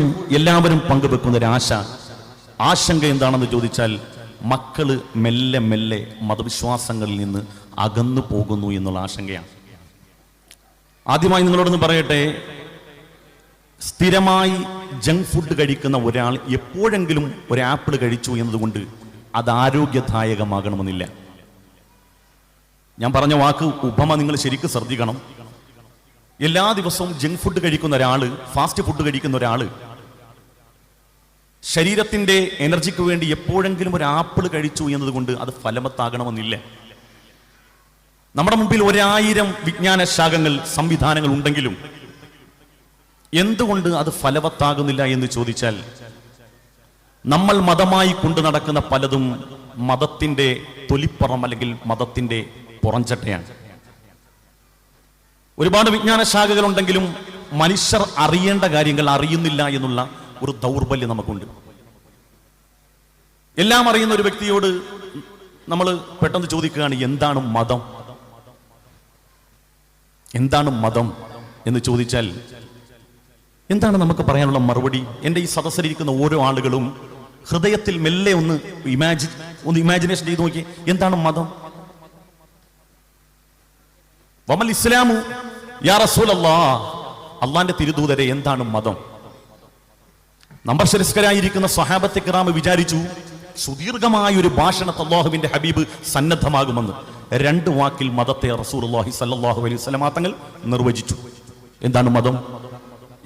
പലപ്പോഴും എല്ലാവരും പങ്കുവെക്കുന്ന ഒരു ആശങ്ക എന്താണെന്ന് ചോദിച്ചാൽ, മക്കള് മെല്ലെ മെല്ലെ മതവിശ്വാസങ്ങളിൽ നിന്ന് അകന്നു പോകുന്നു എന്നുള്ള ആശങ്കയാണ്. ആദ്യമായി നിങ്ങളോടൊന്ന് പറയട്ടെ, സ്ഥിരമായി ജങ്ക് ഫുഡ് കഴിക്കുന്ന ഒരാൾ എപ്പോഴെങ്കിലും ഒരു ആപ്പിൾ കഴിച്ചു എന്നതുകൊണ്ട് അത് ആരോഗ്യദായകമാകണമെന്നില്ല. ഞാൻ പറഞ്ഞ വാക്ക് ഉപമ നിങ്ങൾ ശരിക്കും ശ്രദ്ധിക്കണം. എല്ലാ ദിവസവും ജങ്ക് ഫുഡ് കഴിക്കുന്ന ഒരാള്, ഫാസ്റ്റ് ഫുഡ് കഴിക്കുന്ന ഒരാള് ശരീരത്തിന്റെ എനർജിക്ക് വേണ്ടി എപ്പോഴെങ്കിലും ഒരു ആപ്പിൾ കഴിച്ചു എന്നതുകൊണ്ട് അത് ഫലവത്താകണമെന്നില്ല. നമ്മുടെ മുമ്പിൽ 1000 വിജ്ഞാന ശാഖകൾ, സംവിധാനങ്ങൾ ഉണ്ടെങ്കിലും എന്തുകൊണ്ട് അത് ഫലവത്താകുന്നില്ല എന്ന് ചോദിച്ചാൽ, നമ്മൾ മതമായി കൊണ്ടു നടക്കുന്ന പലതും മതത്തിന്റെ തൊലിപ്പുറം അല്ലെങ്കിൽ മതത്തിന്റെ പുറംചട്ടയാണ്. ഒരുപാട് വിജ്ഞാന ശാഖകൾ ഉണ്ടെങ്കിലും മനുഷ്യർ അറിയേണ്ട കാര്യങ്ങൾ അറിയുന്നില്ല എന്നുള്ള ഒരു ദൗർബല്യം നമുക്കുണ്ട്. എല്ലാം അറിയുന്ന ഒരു വ്യക്തിയോട് നമ്മൾ പെട്ടെന്ന് ചോദിക്കുകയാണ്, എന്താണ് മതം? എന്താണ് മതം എന്ന് ചോദിച്ചാൽ എന്താണ് നമുക്ക് പറയാനുള്ള മറുപടി? എൻ്റെ ഈ സദസ്സിലിരിക്കുന്ന ഓരോ ആളുകളും ഹൃദയത്തിൽ മെല്ലെ ഒന്ന് ഇമാജിനേഷൻ ചെയ്ത് നോക്കി, എന്താണ് മതം? വമൽ ഇസ്ലാമു യാ റസൂലല്ലാഹ്, അള്ളാന്റെ തിരുദൂതരെ എന്താണ് മതം? നമ്പർശരിസ്കരായിരിക്കുന്ന സ്വഹാബത്തെ കിറാം വിചാരിച്ചു സുദീർഘമായ ഒരു ഭാഷണത്തെ അല്ലാഹുവിന്റെ ഹബീബ് സന്നദ്ധമാകുമെന്ന്. 2 വാക്കിൽ മതത്തെ റസൂലുള്ളാഹി സ്വല്ലല്ലാഹു അലൈഹി വസല്ലം തങ്ങൾ നിർവചിച്ചു. എന്താണ് മതം?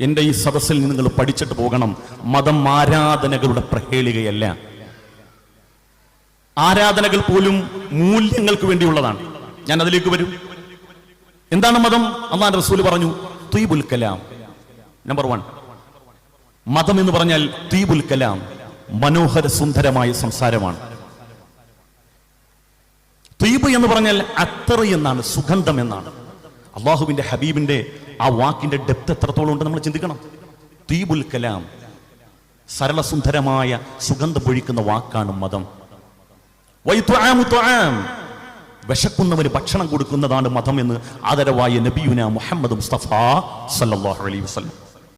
എൻ്റെ ഈ സദസ്സിൽ നിന്ന് നിങ്ങൾ പഠിച്ചിട്ട് പോകണം. മതം ആരാധനകളുടെ പ്രഹേളികയല്ല. ആരാധനകൾ പോലും മൂല്യങ്ങൾക്ക് വേണ്ടിയുള്ളതാണ്. ഞാൻ അതിലേക്ക് വരും. എന്താണ് മതം? അല്ലാഹുവിന്റെ റസൂൽ പറഞ്ഞു, തീബുൽ കലാം. നമ്പർ 1, മതം എന്ന് പറഞ്ഞാൽ തീബുൽ കലാം, മനോഹര സുന്ദരമായ സംസാരമാണ്. തീബ് എന്ന് പറഞ്ഞാൽ അത്തർ എന്നാണ്, സുഗന്ധം എന്നാണ്. അള്ളാഹുവിന്റെ ഹബീബിന്റെ ആ വാക്കിന്റെ ഡെപ്ത് എത്രത്തോളം ഉണ്ട് നമ്മൾ ചിന്തിക്കണം. തീബുൽ കലാം, സരളസുന്ദരമായ സുഗന്ധം പൊഴിക്കുന്ന വാക്കാണ് മതം. വിശക്കുന്നവന് ഭക്ഷണം കൊടുക്കുന്നതാണ് മതം എന്ന് ആദരവായ നബിയുന മുഹമ്മദ് മുസ്തഫ സല്ലല്ലാഹു അലൈഹി വസല്ലം.